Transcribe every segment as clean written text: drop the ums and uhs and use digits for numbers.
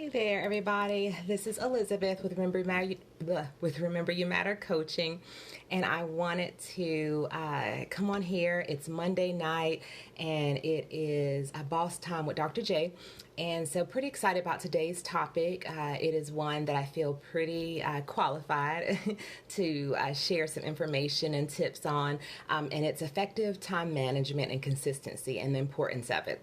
Hey there, everybody. This is Elizabeth with Remember You Matter Coaching, and I wanted to come on here. It's Monday night, and it is a boss time with Dr. J. And so, pretty excited about today's topic. It is one that I feel pretty qualified to share some information and tips on, and it's effective time management and consistency and the importance of it.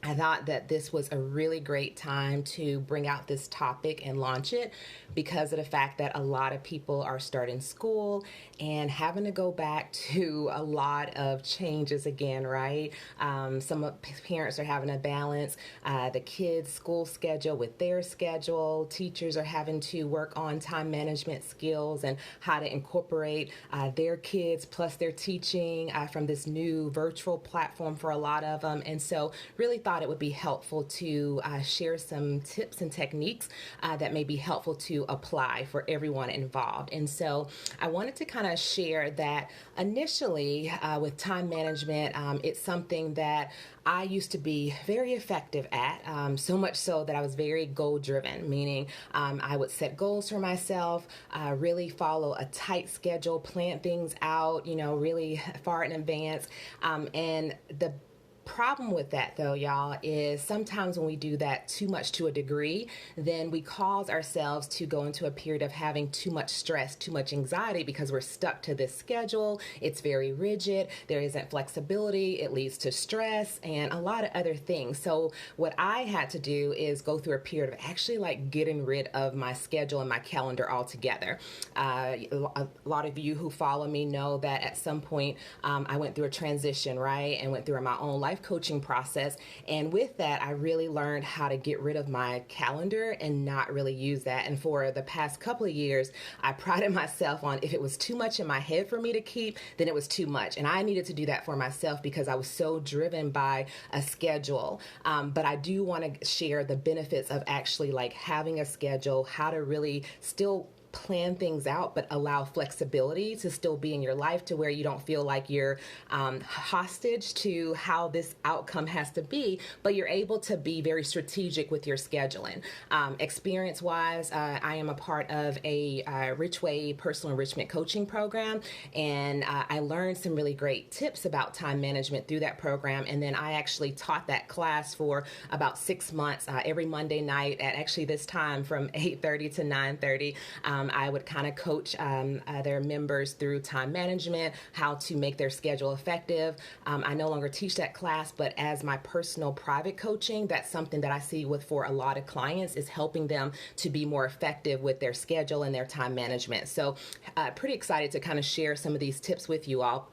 I thought that this was a really great time to bring out this topic and launch it because of the fact that a lot of people are starting school and having to go back to a lot of changes again, right? Some parents are having to balance the kids' school schedule with their schedule. Teachers are having to work on time management skills and how to incorporate their kids plus their teaching from this new virtual platform for a lot of them. And so really thought it would be helpful to share some tips and techniques that may be helpful to apply for everyone involved. And so I wanted to kind of share that initially with time management, it's something that I used to be very effective at, so much so that I was very goal driven, meaning I would set goals for myself, really follow a tight schedule, plan things out, really far in advance. And the problem with that though, y'all, is sometimes when we do that too much to a degree, then we cause ourselves to go into a period of having too much stress, too much anxiety because we're stuck to this schedule. It's very rigid. There isn't flexibility. It leads to stress and a lot of other things. So what I had to do is go through a period of actually like getting rid of my schedule and my calendar altogether. A lot of you who follow me know that at some point I went through a transition, right? And went through my own life coaching process. And with that, I really learned how to get rid of my calendar and not really use that. And for the past couple of years, I prided myself on if it was too much in my head for me to keep, then it was too much. And I needed to do that for myself because I was so driven by a schedule. But I do want to share the benefits of actually like having a schedule, how to really still plan things out, but allow flexibility to still be in your life to where you don't feel like you're hostage to how this outcome has to be, but you're able to be very strategic with your scheduling. Experience-wise, I am a part of a Rich Way personal enrichment coaching program, and I learned some really great tips about time management through that program, and then I actually taught that class for about 6 months every Monday night at actually this time from 8:30 to 9:30. I would kind of coach their members through time management, how to make their schedule effective. I no longer teach that class, but as my personal private coaching, that's something that I see with for a lot of clients is helping them to be more effective with their schedule and their time management. So pretty excited to kind of share some of these tips with you all.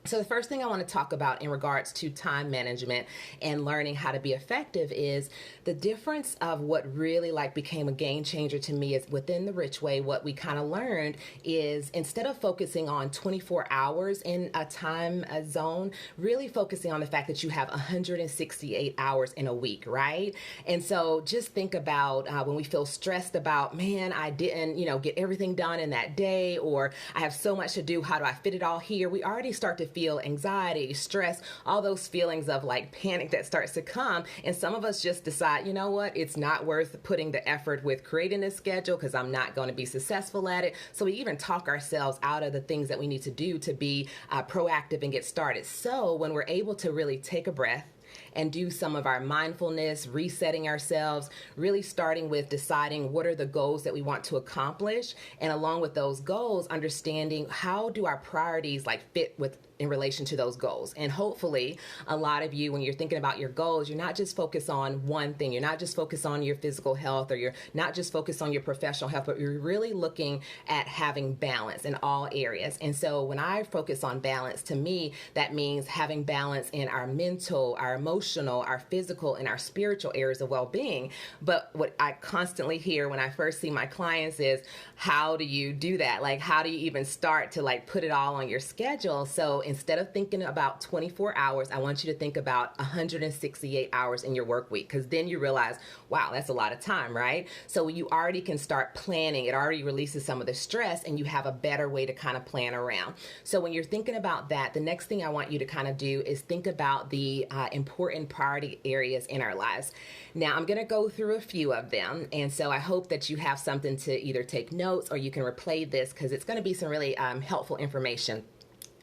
So the first thing I want to talk about in regards to time management and learning how to be effective is the difference of what really like became a game changer to me is within the Rich Way. What we kind of learned is instead of focusing on 24 hours in a time zone, really focusing on the fact that you have 168 hours in a week, right? And so just think about when we feel stressed about, man, I didn't, get everything done in that day, or I have so much to do. How do I fit it all here? We already start to feel anxiety, stress, all those feelings of like panic that starts to come. And some of us just decide, you know what, it's not worth putting the effort with creating this schedule because I'm not going to be successful at it. So we even talk ourselves out of the things that we need to do to be proactive and get started. So when we're able to really take a breath, and do some of our mindfulness, resetting ourselves, really starting with deciding what are the goals that we want to accomplish. And along with those goals, understanding how do our priorities like fit with in relation to those goals. And hopefully a lot of you, when you're thinking about your goals, you're not just focused on one thing. You're not just focused on your physical health, or you're not just focused on your professional health, but you're really looking at having balance in all areas. And so when I focus on balance, to me, that means having balance in our mental, our emotional, our physical, and our spiritual areas of well-being. But what I constantly hear when I first see my clients is, how do you do that? Like, how do you even start to like put it all on your schedule? So instead of thinking about 24 hours, I want you to think about 168 hours in your work week, because then you realize, wow, that's a lot of time, right? So you already can start planning. It already releases some of the stress, and you have a better way to kind of plan around. So when you're thinking about that, the next thing I want you to kind of do is think about the important priority areas in our lives. Now, I'm going to go through a few of them, and so I hope that you have something to either take notes or you can replay this, because it's going to be some really helpful information.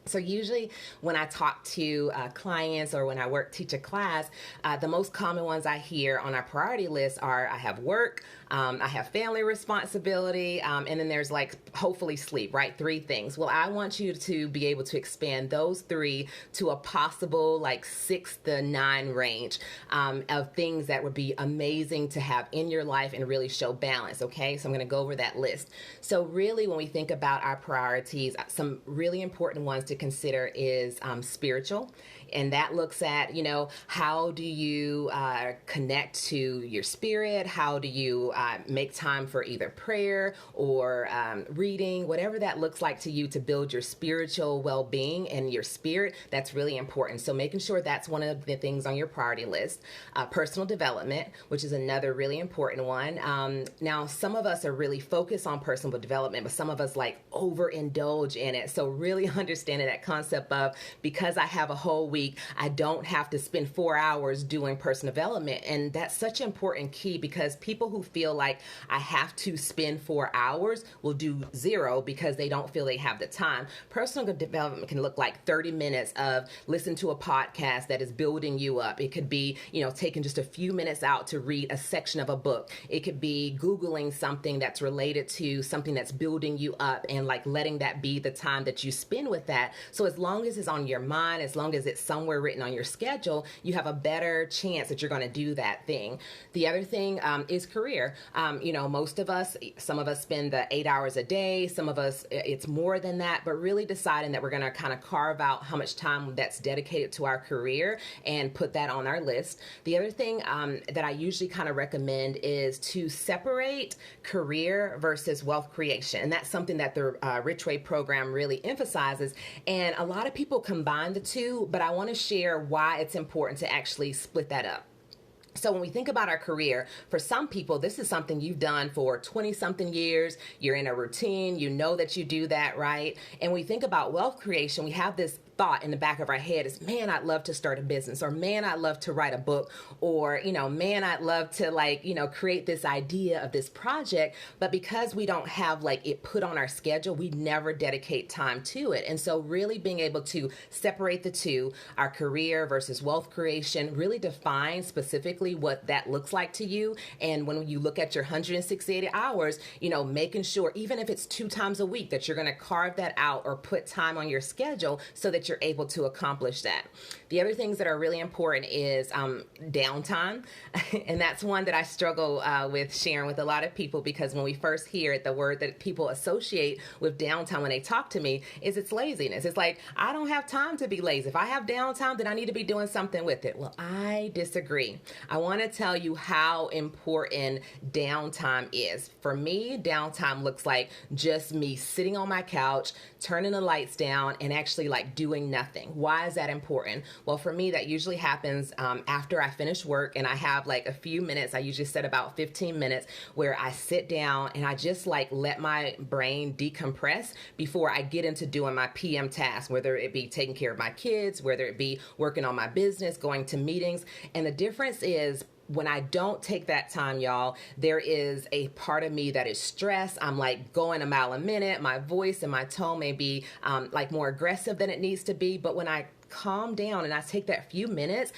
So usually when I talk to clients or when I teach a class, the most common ones I hear on our priority list are I have work, I have family responsibility, and then there's like hopefully sleep, right? 3 things. Well, I want you to be able to expand those 3 to a possible like 6 to 9 range of things that would be amazing to have in your life and really show balance, okay? So I'm going to go over that list. So really when we think about our priorities, some really important ones to consider is spiritual. And that looks at, how do you connect to your spirit? How do you make time for either prayer or reading, whatever that looks like to you to build your spiritual well-being and your spirit? That's really important. So making sure that's one of the things on your priority list. Personal development, which is another really important one. Now, some of us are really focused on personal development, but some of us like overindulge in it. So really understanding that concept of, because I have a whole week, I don't have to spend 4 hours doing personal development. And that's such an important key, because people who feel like I have to spend 4 hours will do 0 because they don't feel they have the time. Personal development can look like 30 minutes of listen to a podcast that is building you up. It could be, taking just a few minutes out to read a section of a book. It could be Googling something that's related to something that's building you up, and like letting that be the time that you spend with that. So as long as it's on your mind, as long as it's somewhere written on your schedule, you have a better chance that you're going to do that thing. The other thing is career. Most of us, some of us spend the 8 hours a day. Some of us, it's more than that, but really deciding that we're going to kind of carve out how much time that's dedicated to our career and put that on our list. The other thing that I usually kind of recommend is to separate career versus wealth creation. And that's something that the Rich Way program really emphasizes. And a lot of people combine the two, but I want to share why it's important to actually split that up. So when we think about our career, for some people, this is something you've done for 20 something years. You're in a routine. You know that you do that, right? And we think about wealth creation. We have this thought in the back of our head is, man, I'd love to start a business, or man, I'd love to write a book, or, man, I'd love to create this idea of this project. But because we don't have it put on our schedule, we never dedicate time to it. And so really being able to separate the two, our career versus wealth creation, really define specifically what that looks like to you. And when you look at your 168 hours, making sure, even if it's 2 times a week, that you're going to carve that out or put time on your schedule so that you're able to accomplish that. The other things that are really important is downtime. And that's one that I struggle with sharing with a lot of people, because when we first hear it, the word that people associate with downtime when they talk to me is it's laziness. It's like, I don't have time to be lazy. If I have downtime, then I need to be doing something with it. Well, I disagree. I want to tell you how important downtime is. For me, downtime looks like just me sitting on my couch, turning the lights down, and actually doing nothing. Why is that important? Well, for me, that usually happens after I finish work and I have a few minutes. I usually set about 15 minutes where I sit down and I just let my brain decompress before I get into doing my PM tasks, whether it be taking care of my kids, whether it be working on my business, going to meetings. And the difference is, when I don't take that time, y'all, there is a part of me that is stressed. I'm going a mile a minute. My voice and my tone may be more aggressive than it needs to be. But when I calm down and I take that few minutes,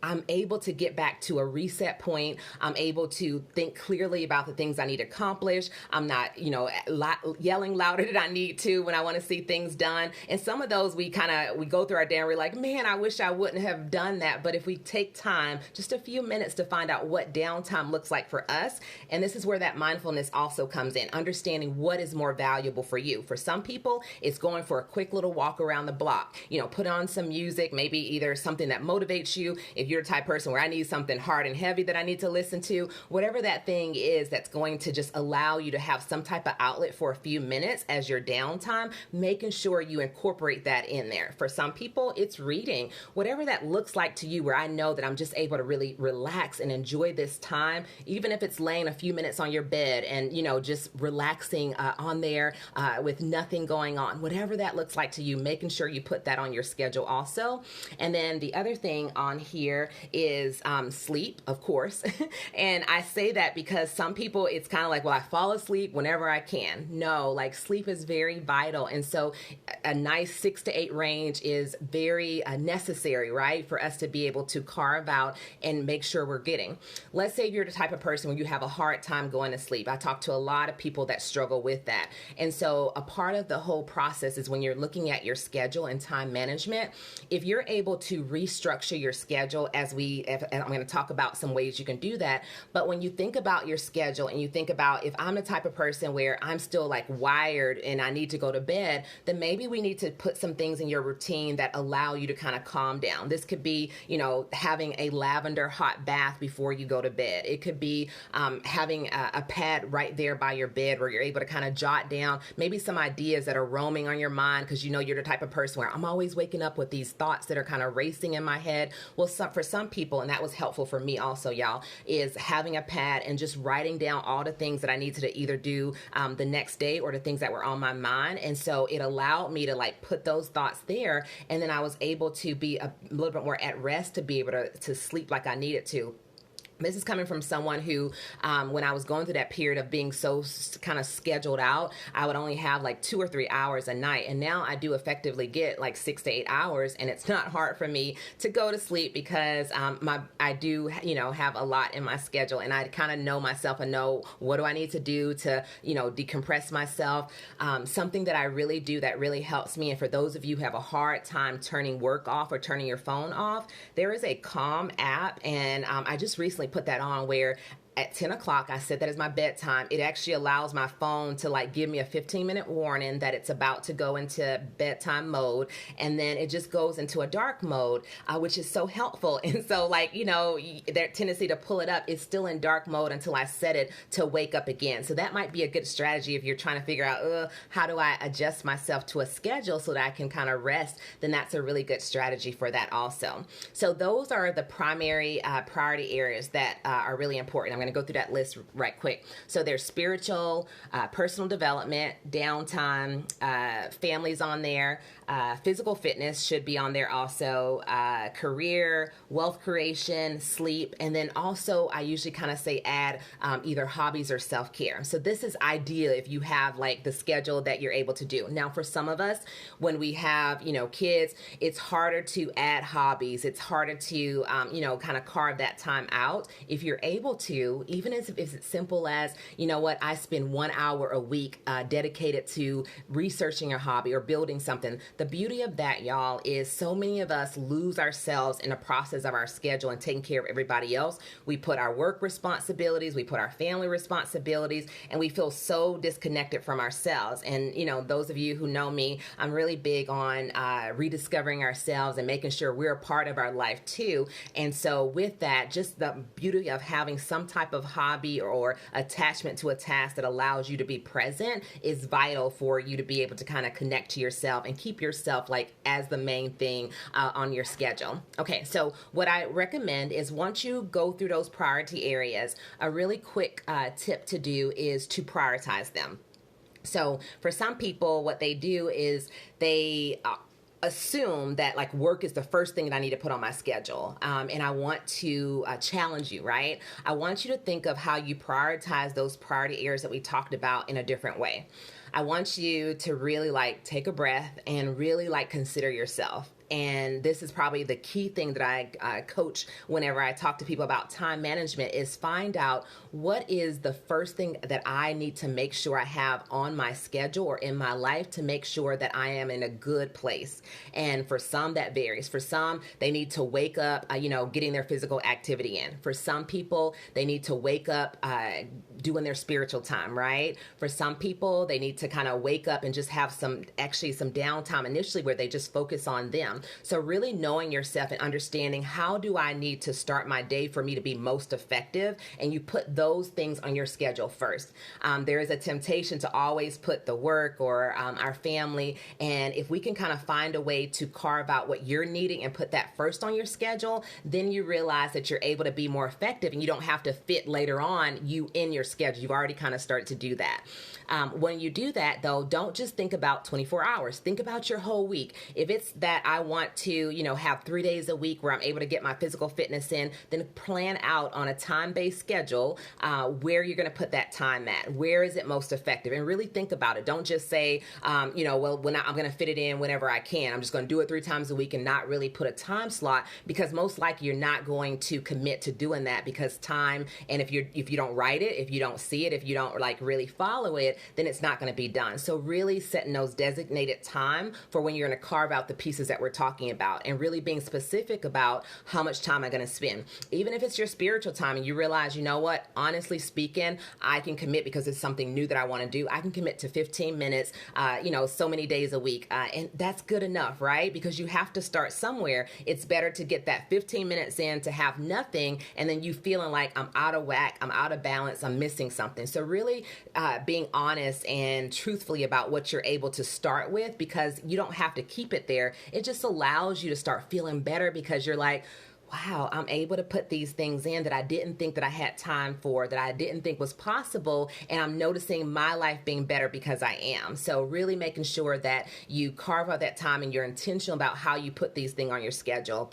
I'm able to get back to a reset point. I'm able to think clearly about the things I need to accomplish. I'm not, yelling louder than I need to when I want to see things done. And some of those we go through our day and we're like, man, I wish I wouldn't have done that. But if we take time, just a few minutes to find out what downtime looks like for us, and this is where that mindfulness also comes in, understanding what is more valuable for you. For some people, it's going for a quick little walk around the block, put on some some music, maybe either something that motivates you. If you're the type of person where I need something hard and heavy that I need to listen to, whatever that thing is that's going to just allow you to have some type of outlet for a few minutes as your downtime, making sure you incorporate that in there. For some people, it's reading, whatever that looks like to you, where I know that I'm just able to really relax and enjoy this time, even if it's laying a few minutes on your bed and, just relaxing on there with nothing going on, whatever that looks like to you, making sure you put that on your schedule also. And then the other thing on here is sleep, of course. And I say that because some people, it's kind of like, well, I fall asleep whenever I can. No, like sleep is very vital. And so a nice 6 to 8 range is very necessary, right? For us to be able to carve out and make sure we're getting. Let's say you're the type of person when you have a hard time going to sleep. I talk to a lot of people that struggle with that. And so a part of the whole process is when you're looking at your schedule and time management, if you're able to restructure your schedule, and I'm going to talk about some ways you can do that. But when you think about your schedule and you think about, if I'm the type of person where I'm still like wired and I need to go to bed, then maybe we need to put some things in your routine that allow you to kind of calm down. This could be, having a lavender hot bath before you go to bed. It could be having a pad right there by your bed where you're able to kind of jot down maybe some ideas that are roaming on your mind, because you're the type of person where I'm always waking up with these thoughts that are kind of racing in my head. Well, for some people, and that was helpful for me also, y'all, is having a pad and just writing down all the things that I needed to either do the next day or the things that were on my mind. And so it allowed me to like put those thoughts there, and then I was able to be a little bit more at rest to be able to sleep like I needed to. This is coming from someone who, when I was going through that period of being so kind of scheduled out, I would only have like 2 or 3 hours a night. And now I do effectively get like 6 to 8 hours. And it's not hard for me to go to sleep because I do, have a lot in my schedule. And I kind of know myself and know what do I need to do to, decompress myself. Something that I really do that really helps me. And for those of you who have a hard time turning work off or turning your phone off, there is a Calm app. And I just recently put that on where at 10 o'clock, I set that as my bedtime. It actually allows my phone to like give me a 15-minute warning that it's about to go into bedtime mode. And then it just goes into a dark mode, which is so helpful. And so their tendency to pull it up is still in dark mode until I set it to wake up again. So that might be a good strategy if you're trying to figure out, how do I adjust myself to a schedule so that I can kind of rest? Then that's a really good strategy for that also. So those are the primary priority areas that are really important. I'm going to go through that list right quick. So there's spiritual, personal development, downtime, families on there, physical fitness should be on there also, career, wealth creation, sleep, and then also I usually kind of say add either hobbies or self-care. So this is ideal if you have like the schedule that you're able to do. Now for some of us, when we have, kids, it's harder to add hobbies. It's harder to, kind of carve that time out. If you're able to, even if it's simple as, I spend 1 hour a week dedicated to researching a hobby or building something. The beauty of that, y'all, is so many of us lose ourselves in the process of our schedule and taking care of everybody else. We put our work responsibilities, we put our family responsibilities, and we feel so disconnected from ourselves. And, those of you who know me, I'm really big on rediscovering ourselves and making sure we're a part of our life too. And so with that, just the beauty of having some type of hobby or attachment to a task that allows you to be present is vital for you to be able to kind of connect to yourself and keep yourself like as the main thing on your schedule. Okay, so what I recommend is once you go through those priority areas, a really quick tip to do is to prioritize them. So for some people, what they do is they assume that like work is the first thing that I need to put on my schedule. And I want to challenge you, right? I want you to think of how you prioritize those priority areas that we talked about in a different way. I want you to really like take a breath and really like consider yourself. And this is probably the key thing that I coach whenever I talk to people about time management is find out what is the first thing that I need to make sure I have on my schedule or in my life to make sure that I am in a good place. And for some that varies. For some, they need to wake up, getting their physical activity in. For some people, they need to wake up, doing their spiritual time, right? For some people, they need to kind of wake up and just have some downtime initially where they just focus on them. So really knowing yourself and understanding, how do I need to start my day for me to be most effective? And you put those things on your schedule first. There is a temptation to always put the work or our family. And if we can kind of find a way to carve out what you're needing and put that first on your schedule, then you realize that you're able to be more effective and you don't have to fit later on you in your schedule. You've already kind of started to do that. When you do that, though, don't just think about 24 hours. Think about your whole week. If it's that I want to, have 3 days a week where I'm able to get my physical fitness in, then plan out on a time-based schedule where you're going to put that time at. Where is it most effective? And really think about it. Don't just say, well, when I'm going to fit it in whenever I can. I'm just going to do it 3 times a week and not really put a time slot, because most likely you're not going to commit to doing that, because time, and if you don't write it, if you don't see it, if you don't really follow it, then it's not going to be done. So really setting those designated time for when you're going to carve out the pieces that we're talking about, and really being specific about how much time I'm going to spend. Even if it's your spiritual time and you realize, what, honestly speaking, I can commit because it's something new that I want to do. I can commit to 15 minutes, so many days a week. And that's good enough, right? Because you have to start somewhere. It's better to get that 15 minutes in to have nothing, and then you feeling like I'm out of whack, I'm out of balance, I'm missing something. So really being honest and truthfully about what you're able to start with, because you don't have to keep it there. It just allows you to start feeling better, because you're like, wow, I'm able to put these things in that I didn't think that I had time for, that I didn't think was possible, and I'm noticing my life being better because I am. So really making sure that you carve out that time and you're intentional about how you put these things on your schedule.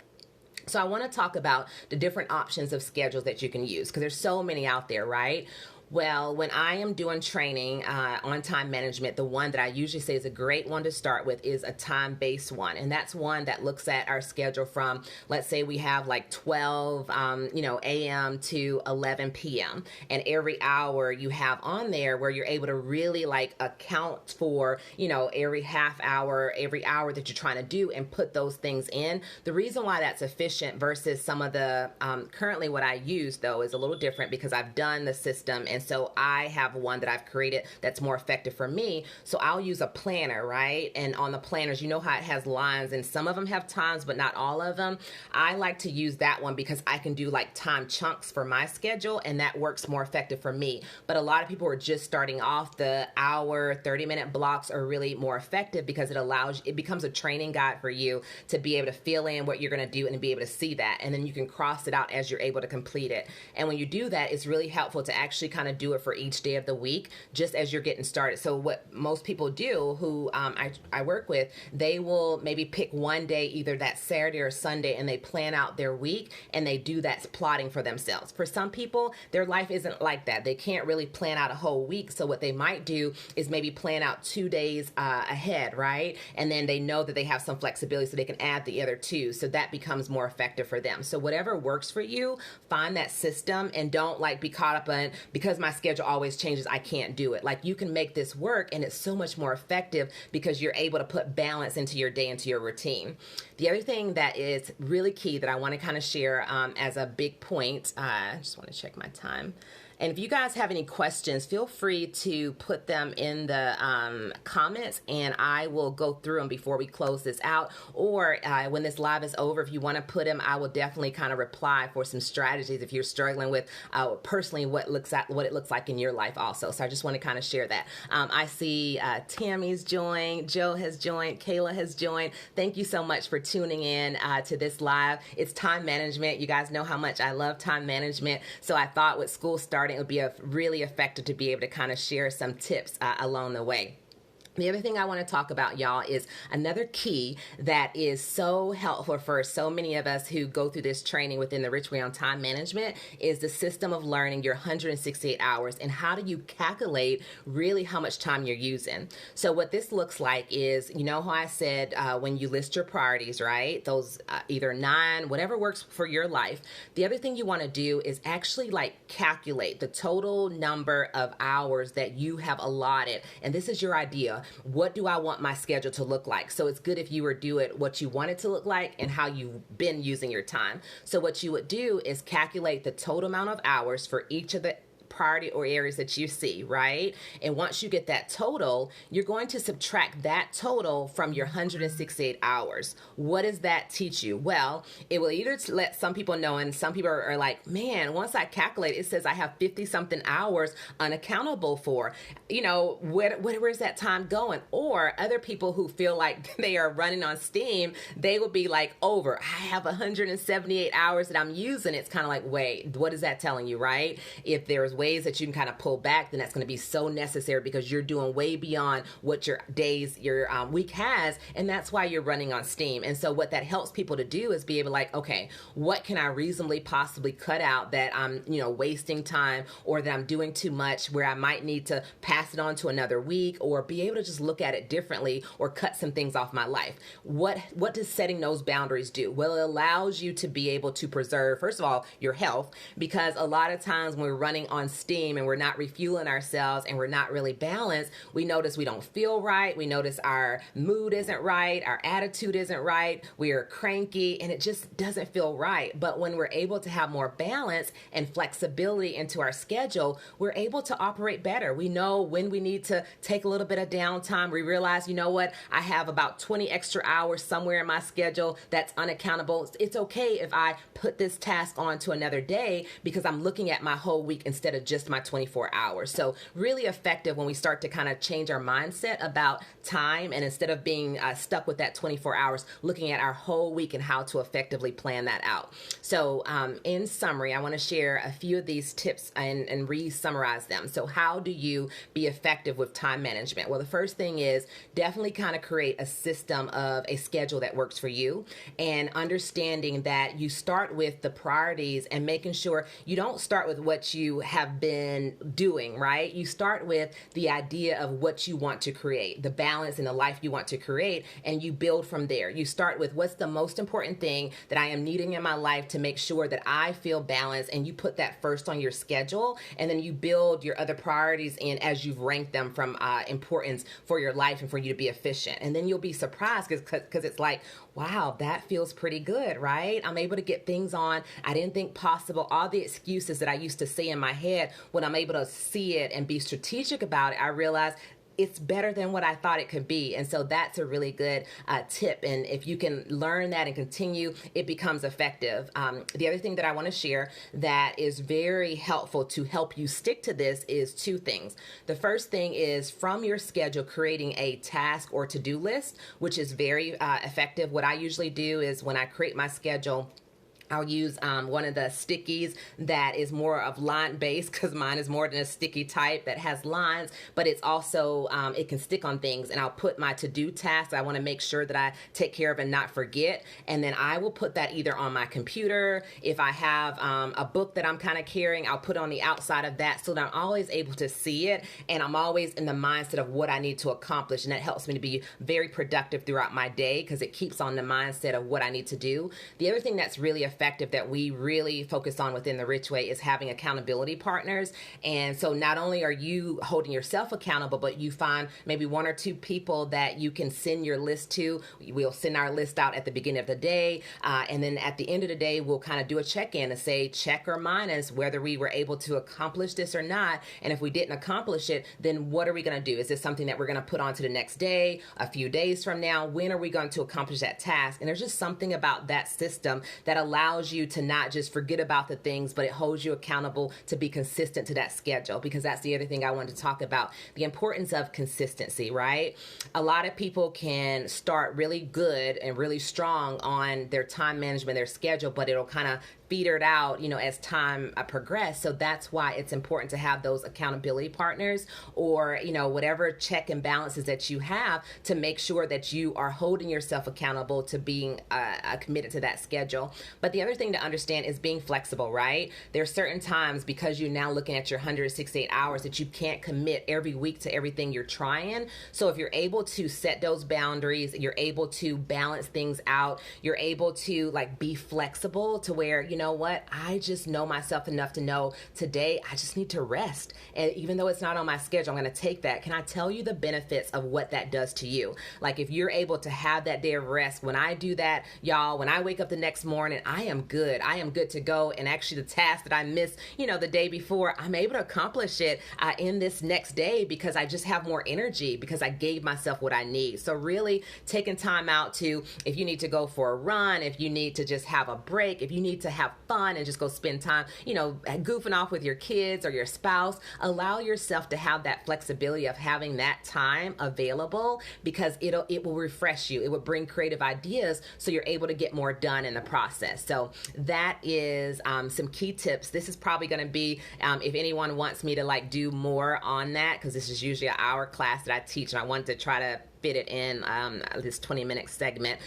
So I want to talk about the different options of schedules that you can use, because there's so many out there, right? Well, when I am doing training on time management, the one that I usually say is a great one to start with is a time-based one. And that's one that looks at our schedule from, let's say we have like 12, a.m. to 11 p.m. And every hour you have on there where you're able to really account for, every half hour, every hour that you're trying to do, and put those things in. The reason why that's efficient versus some of the, currently what I use though is a little different, because I've done the system, and so I have one that I've created that's more effective for me. So I'll use a planner, right? And on the planners, how it has lines, and some of them have times, but not all of them. I like to use that one because I can do time chunks for my schedule, and that works more effective for me. But a lot of people are just starting off. The hour, 30-minute blocks are really more effective, because it becomes a training guide for you to be able to fill in what you're going to do and be able to see that. And then you can cross it out as you're able to complete it. And when you do that, it's really helpful to actually kind of do it for each day of the week, just as you're getting started. So what most people do who I work with, they will maybe pick one day, either that Saturday or Sunday, and they plan out their week, and they do that plotting for themselves. For some people, their life isn't like that. They can't really plan out a whole week. So what they might do is maybe plan out 2 days ahead, right? And then they know that they have some flexibility, so they can add the other 2. So that becomes more effective for them. So whatever works for you, find that system, and don't be caught up in, because my schedule always changes, I can't do it. You can make this work, and it's so much more effective because you're able to put balance into your day, into your routine. The other thing that is really key that I want to kind of share as a big point, I just want to check my time. And if you guys have any questions, feel free to put them in the comments, and I will go through them before we close this out. Or when this live is over, if you want to put them, I will definitely kind of reply for some strategies if you're struggling with personally what it looks like in your life also. So I just want to kind of share that. I see Tammy's joined, Joe has joined, Kayla has joined. Thank you so much for tuning in to this live. It's time management. You guys know how much I love time management. So I thought with school starting, it would be really effective to be able to kind of share some tips along the way. The other thing I want to talk about, y'all, is another key that is so helpful for so many of us who go through this training within the Rich Way on Time Management is the system of learning your 168 hours, and how do you calculate really how much time you're using. So what this looks like is, how I said when you list your priorities, right? Those either 9, whatever works for your life. The other thing you want to do is actually calculate the total number of hours that you have allotted. And this is your idea. What do I want my schedule to look like? So it's good if you were do it what you want it to look like and how you've been using your time. So what you would do is calculate the total amount of hours for each of the priority or areas that you see, right? And once you get that total, you're going to subtract that total from your 168 hours. What does that teach you? Well, it will either let some people know, and some people are like, man, once I calculate, it says I have 50 something hours unaccountable for. Where's that time going? Or other people who feel like they are running on steam, they will be like, I have 178 hours that I'm using. It's kind of like, wait, what is that telling you, right? If there's ways that you can kind of pull back, then that's going to be so necessary because you're doing way beyond what your week has, and that's why you're running on steam. And so what that helps people to do is be able to like, okay, what can I reasonably possibly cut out that I'm, wasting time, or that I'm doing too much where I might need to pass it on to another week, or be able to just look at it differently or cut some things off my life. What does setting those boundaries do? Well, it allows you to be able to preserve, first of all, your health, because a lot of times when we're running on steam and we're not refueling ourselves and we're not really balanced, we notice we don't feel right. We notice our mood isn't right. Our attitude isn't right. We are cranky and it just doesn't feel right. But when we're able to have more balance and flexibility into our schedule, we're able to operate better. We know when we need to take a little bit of downtime. We realize, I have about 20 extra hours somewhere in my schedule that's unaccountable. It's okay if I put this task on to another day because I'm looking at my whole week instead of just my 24 hours. So really effective when we start to kind of change our mindset about time, and instead of being stuck with that 24 hours, looking at our whole week and how to effectively plan that out. So in summary, I want to share a few of these tips and re-summarize them. So how do you be effective with time management? Well, the first thing is definitely kind of create a system of a schedule that works for you, and understanding that you start with the priorities and making sure you don't start with what you have been doing, right? You start with the idea of what you want to create, the balance in the life you want to create, and you build from there. You start with what's the most important thing that I am needing in my life to make sure that I feel balanced, and you put that first on your schedule, and then you build your other priorities in as you've ranked them from importance for your life and for you to be efficient. And then you'll be surprised because it's like, wow, that feels pretty good, right? I'm able to get things on I didn't think possible. All the excuses that I used to say in my head, when I'm able to see it and be strategic about it, I realize it's better than what I thought it could be. And so that's a really good tip. And if you can learn that and continue, it becomes effective. The other thing that I want to share that is very helpful to help you stick to this is two things. The first thing is from your schedule, creating a task or to-do list, which is very effective. What I usually do is when I create my schedule, I'll use one of the stickies that is more of line based, because mine is more than a sticky type that has lines, but it's also, it can stick on things. And I'll put my to-do tasks I want to make sure that I take care of and not forget. And then I will put that either on my computer. If I have a book that I'm kind of carrying, I'll put on the outside of that so that I'm always able to see it. And I'm always in the mindset of what I need to accomplish. And that helps me to be very productive throughout my day because it keeps on the mindset of what I need to do. The other thing that's really effective that we really focus on within the Rich Way is having accountability partners. And so not only are you holding yourself accountable, but you find maybe one or two people that you can send your list to. We'll send our list out at the beginning of the day. And then at the end of the day, we'll kind of do a check-in and say check or minus whether we were able to accomplish this or not. And if we didn't accomplish it, then what are we going to do? Is this something that we're going to put on to the next day, a few days from now? When are we going to accomplish that task? And there's just something about that system that allows you to not just forget about the things, but it holds you accountable to be consistent to that schedule, because that's the other thing I wanted to talk about, the importance of consistency, right? A lot of people can start really good and really strong on their time management, their schedule, but it'll kind of petered out, as time progressed. So that's why it's important to have those accountability partners or, whatever check and balances that you have to make sure that you are holding yourself accountable to being committed to that schedule. But the other thing to understand is being flexible, right? There are certain times, because you're now looking at your 168 hours, that you can't commit every week to everything you're trying. So if you're able to set those boundaries, you're able to balance things out, you're able to be flexible to where, know what? I just know myself enough to know today I just need to rest. And even though it's not on my schedule, I'm going to take that. Can I tell you the benefits of what that does to you? Like if you're able to have that day of rest, when I do that, y'all, when I wake up the next morning, I am good. I am good to go. And actually the task that I missed, the day before, I'm able to accomplish it in this next day because I just have more energy because I gave myself what I need. So really taking time out to, if you need to go for a run, if you need to just have a break, if you need to have fun and just go spend time, goofing off with your kids or your spouse, allow yourself to have that flexibility of having that time available because it will refresh you. It will bring creative ideas so you're able to get more done in the process. So that is some key tips. This is probably going to be, if anyone wants me to do more on that, because this is usually an hour class that I teach and I wanted to try to fit it in this 20-minute segment,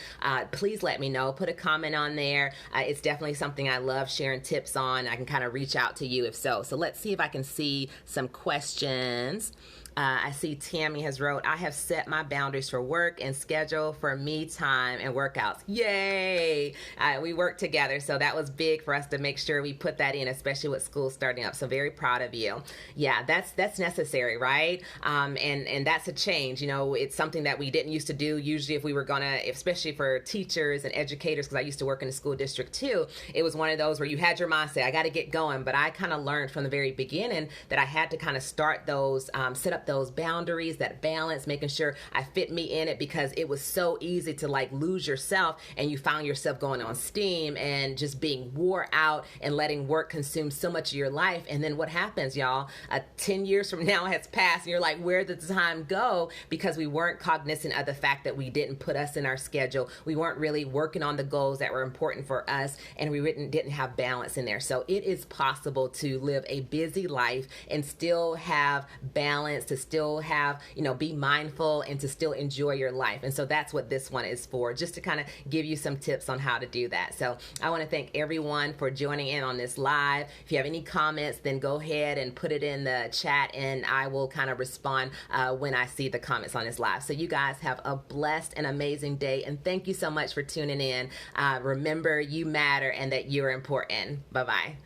please let me know. Put a comment on there. It's definitely something I love sharing tips on. I can kind of reach out to you if so. So let's see if I can see some questions. I see Tammy has wrote, I have set my boundaries for work and schedule for me time and workouts. Yay! We work together, so that was big for us to make sure we put that in, especially with school starting up. So very proud of you. Yeah, that's necessary, right? And that's a change. It's something that we didn't used to do. Usually if we were gonna, especially for teachers and educators, because I used to work in the school district too, it was one of those where you had your mindset, I got to get going. But I kind of learned from the very beginning that I had to kind of start those, set up those boundaries, that balance, making sure I fit me in it, because it was so easy to lose yourself and you found yourself going on steam and just being wore out and letting work consume so much of your life. And then what happens, y'all? 10 years from now has passed and you're like, where did the time go? Because we weren't cognizant of the fact that we didn't put us in our schedule. We weren't really working on the goals that were important for us, and we didn't have balance in there. So it is possible to live a busy life and still have balance, to still have, be mindful and to still enjoy your life. And so that's what this one is for, just to kind of give you some tips on how to do that. So I want to thank everyone for joining in on this live. If you have any comments, then go ahead and put it in the chat and I will kind of respond when I see the comments on this live. So you guys have a blessed and amazing day. And thank you so much for tuning in. Remember, you matter and that you're important. Bye-bye.